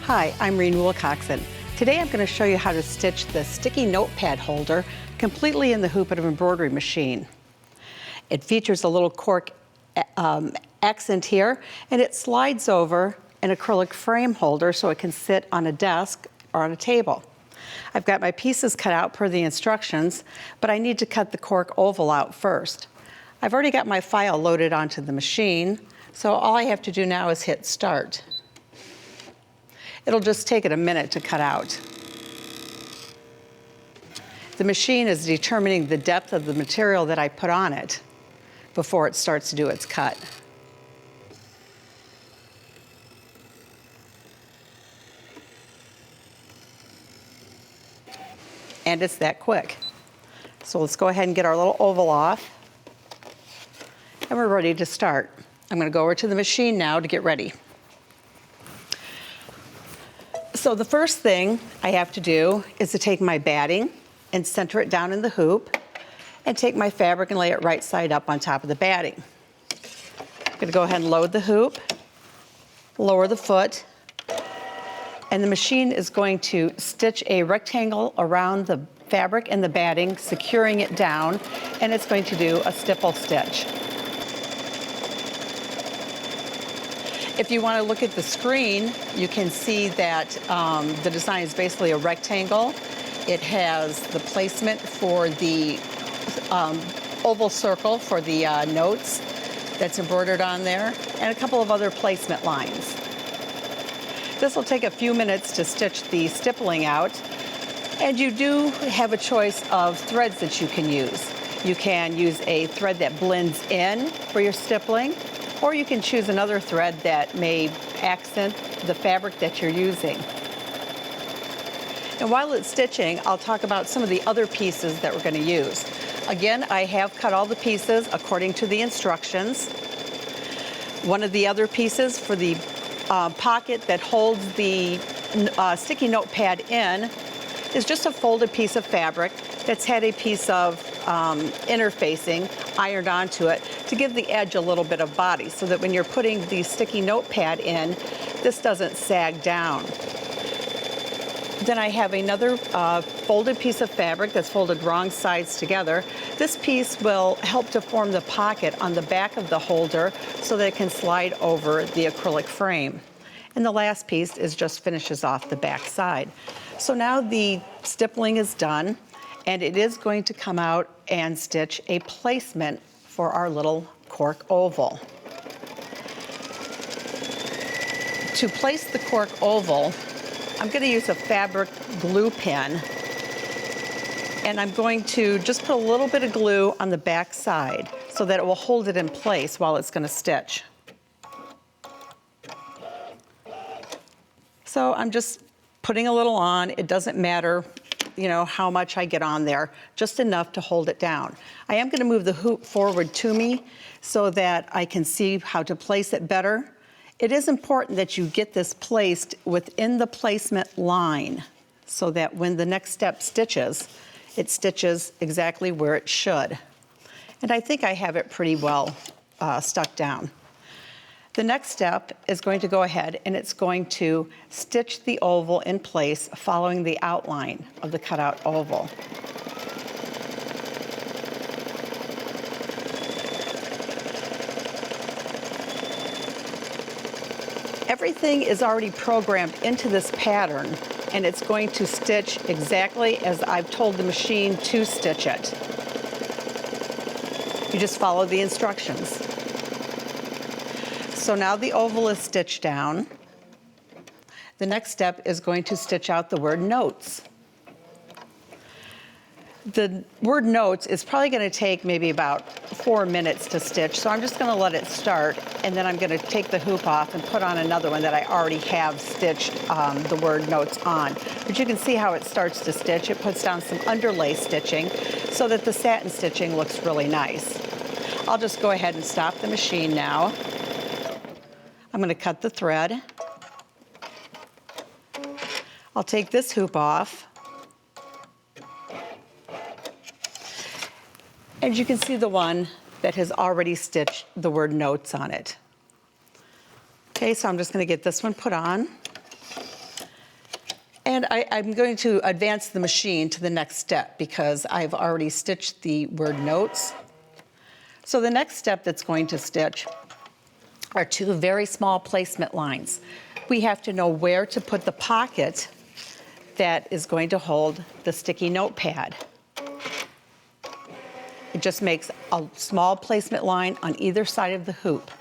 Hi, I'm Reen WIlcoxson. Today I'm going to show you how to stitch the sticky notepad holder completely in the hoop of an embroidery machine. It features a little cork accent here, and it slides over an acrylic frame holder so it can sit on a desk or on a table. I've got my pieces cut out per the instructions, but I need to cut the cork oval out first. I've already got my file loaded onto the machine, so all I have to do now is hit start. It'll just take it a minute to cut out. The machine is determining the depth of the material that I put on it before it starts to do its cut. And it's that quick. So let's go ahead and get our little oval off. And we're ready to start. I'm going to go over to the machine now to get ready. So the first thing I have to do is to take my batting and center it down in the hoop and take my fabric and lay it right side up on top of the batting. I'm going to go ahead and load the hoop, lower the foot, and the machine is going to stitch a rectangle around the fabric and the batting, securing it down, and it's going to do a stipple stitch. If you want to look at the screen, you can see that the design is basically a rectangle. It has the placement for the oval circle for the notes that's embroidered on there, and a couple of other placement lines. This will take a few minutes to stitch the stippling out, and you do have a choice of threads that you can use. You can use a thread that blends in for your stippling, or you can choose another thread that may accent the fabric that you're using. And while it's stitching, I'll talk about some of the other pieces that we're going to use. Again, I have cut all the pieces according to the instructions. One of the other pieces for the pocket that holds the sticky notepad in is just a folded piece of fabric that's had a piece of interfacing ironed onto it to give the edge a little bit of body so that when you're putting the sticky notepad in, this doesn't sag down. Then I have another folded piece of fabric that's folded wrong sides together. This piece will help to form the pocket on the back of the holder so that it can slide over the acrylic frame. And the last piece just finishes off the back side. So now the stippling is done, and it is going to come out and stitch a placement for our little cork oval. To place the cork oval, I'm going to use a fabric glue pen, and I'm going to just put a little bit of glue on the back side so that it will hold it in place while it's going to stitch. So I'm just putting a little on. It doesn't matter, you know, how much I get on there, just enough to hold it down. I am going to move the hoop forward to me so that I can see how to place it better. It is important that you get this placed within the placement line so that when the next step stitches, it stitches exactly where it should. And I think I have it pretty well stuck down. The next step is going to go ahead and it's going to stitch the oval in place following the outline of the cutout oval. Everything is already programmed into this pattern, and it's going to stitch exactly as I've told the machine to stitch it. You just follow the instructions. So now the oval is stitched down. The next step is going to stitch out the word notes. The word notes is probably going to take maybe about 4 minutes to stitch, so I'm just going to let it start, and then I'm going to take the hoop off and put on another one that I already have stitched the word notes on. But you can see how it starts to stitch. It puts down some underlay stitching so that the satin stitching looks really nice. I'll just go ahead and stop the machine now. I'm going to cut the thread. I'll take this hoop off. And you can see the one that has already stitched the word notes on it. Okay, so I'm just going to get this one put on. And I'm going to advance the machine to the next step because I've already stitched the word notes. So the next step that's going to stitch are 2 very small placement lines. We have to know where to put the pocket that is going to hold the sticky notepad. It just makes a small placement line on either side of the hoop.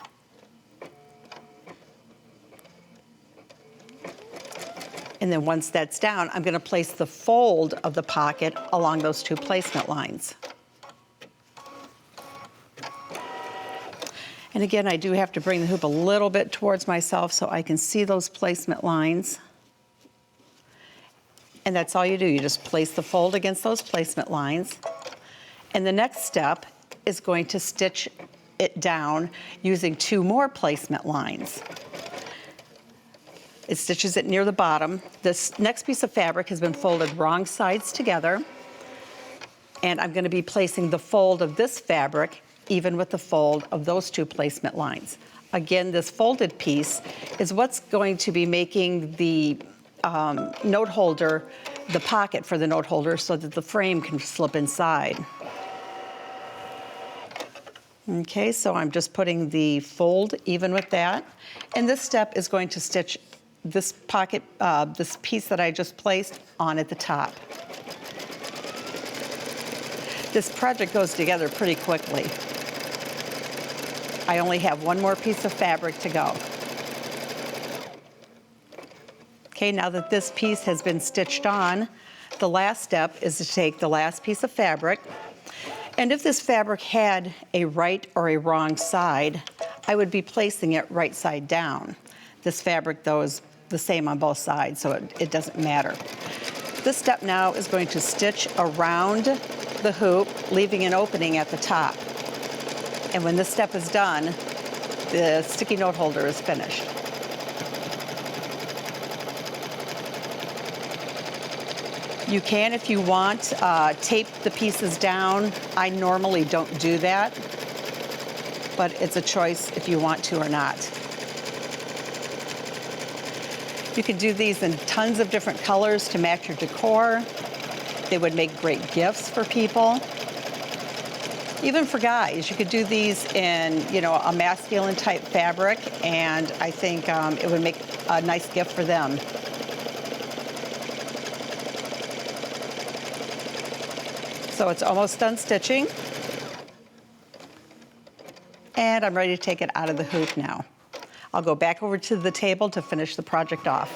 And then once that's down, I'm going to place the fold of the pocket along those 2 placement lines. And again, I do have to bring the hoop a little bit towards myself so I can see those placement lines. And that's all you do. You just place the fold against those placement lines. And the next step is going to stitch it down using 2 more placement lines. It stitches it near the bottom. This next piece of fabric has been folded wrong sides together. And I'm going to be placing the fold of this fabric even with the fold of those 2 placement lines. Again, this folded piece is what's going to be making the note holder, the pocket for the note holder, so that the frame can slip inside. Okay, so I'm just putting the fold even with that. And this step is going to stitch this pocket, this piece that I just placed on at the top. This project goes together pretty quickly. I only have 1 more piece of fabric to go. Okay, now that this piece has been stitched on, the last step is to take the last piece of fabric. And if this fabric had a right or a wrong side, I would be placing it right side down. This fabric, though, is the same on both sides, so it doesn't matter. This step now is going to stitch around the hoop, leaving an opening at the top. And when this step is done, the sticky note holder is finished. You can, if you want, tape the pieces down. I normally don't do that, but it's a choice if you want to or not. You can do these in tons of different colors to match your decor. They would make great gifts for people. Even for guys, you could do these in, a masculine type fabric, and I think it would make a nice gift for them. So it's almost done stitching. And I'm ready to take it out of the hoop now. I'll go back over to the table to finish the project off.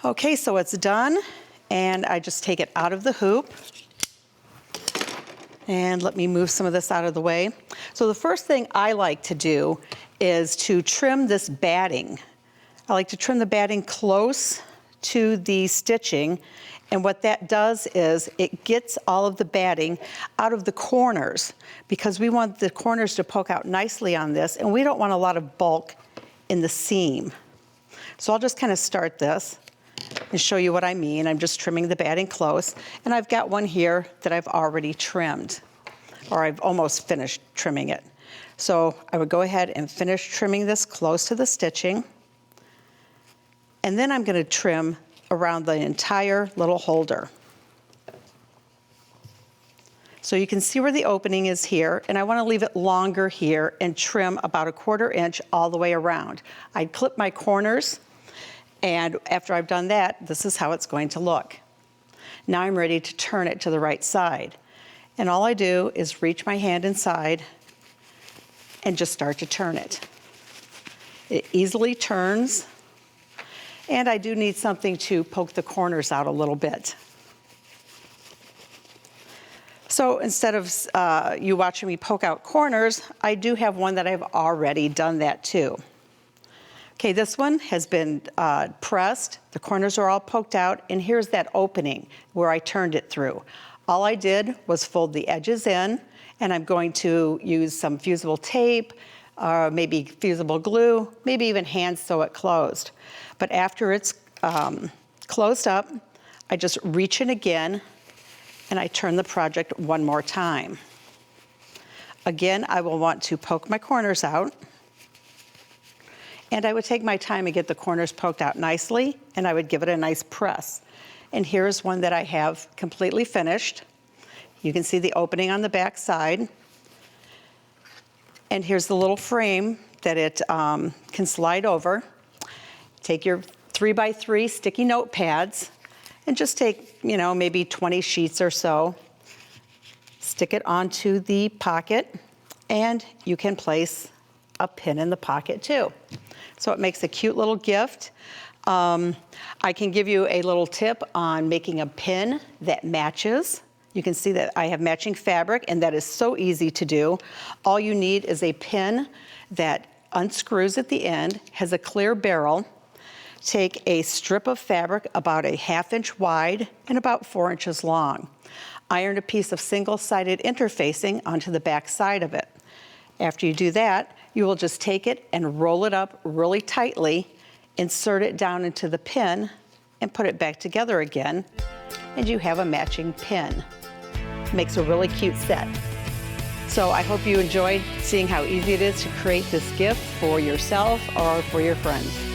Okay, so it's done. And I just take it out of the hoop. And let me move some of this out of the way. So the first thing I like to do is to trim this batting. I like to trim the batting close to the stitching. And what that does is it gets all of the batting out of the corners, because we want the corners to poke out nicely on this, and we don't want a lot of bulk in the seam. So I'll just kind of start this and show you what I mean. I'm just trimming the batting close, and I've got one here that I've already trimmed, or I've almost finished trimming it. So I would go ahead and finish trimming this close to the stitching, and then I'm going to trim around the entire little holder. So you can see where the opening is here, and I want to leave it longer here and trim about a 1/4 inch all the way around. I'd clip my corners, and after I've done that, this is how it's going to look. Now I'm ready to turn it to the right side. And all I do is reach my hand inside and just start to turn it. It easily turns, and I do need something to poke the corners out a little bit. So instead of you watching me poke out corners, I do have one that I've already done that too. Okay, this one has been pressed, the corners are all poked out, and here's that opening where I turned it through. All I did was fold the edges in, and I'm going to use some fusible tape, maybe fusible glue, maybe even hand sew it closed. But after it's closed up, I just reach in again, and I turn the project one more time. Again, I will want to poke my corners out, And I would take my time and get the corners poked out nicely, and I would give it a nice press. And here's one that I have completely finished. You can see the opening on the back side. And here's the little frame that it can slide over. Take your 3x3 sticky note pads and just take, you know, maybe 20 sheets or so. Stick it onto the pocket, and you can place a pin in the pocket too. So it makes a cute little gift. I can give you a little tip on making a pin that matches. You can see that I have matching fabric, and that is so easy to do. All you need is a pin that unscrews at the end, has a clear barrel. Take a strip of fabric about a 1/2 inch wide and about 4 inches long. Iron a piece of single-sided interfacing onto the back side of it. After you do that, you will just take it and roll it up really tightly, insert it down into the pin, and put it back together again, and you have a matching pin. Makes a really cute set. So I hope you enjoyed seeing how easy it is to create this gift for yourself or for your friends.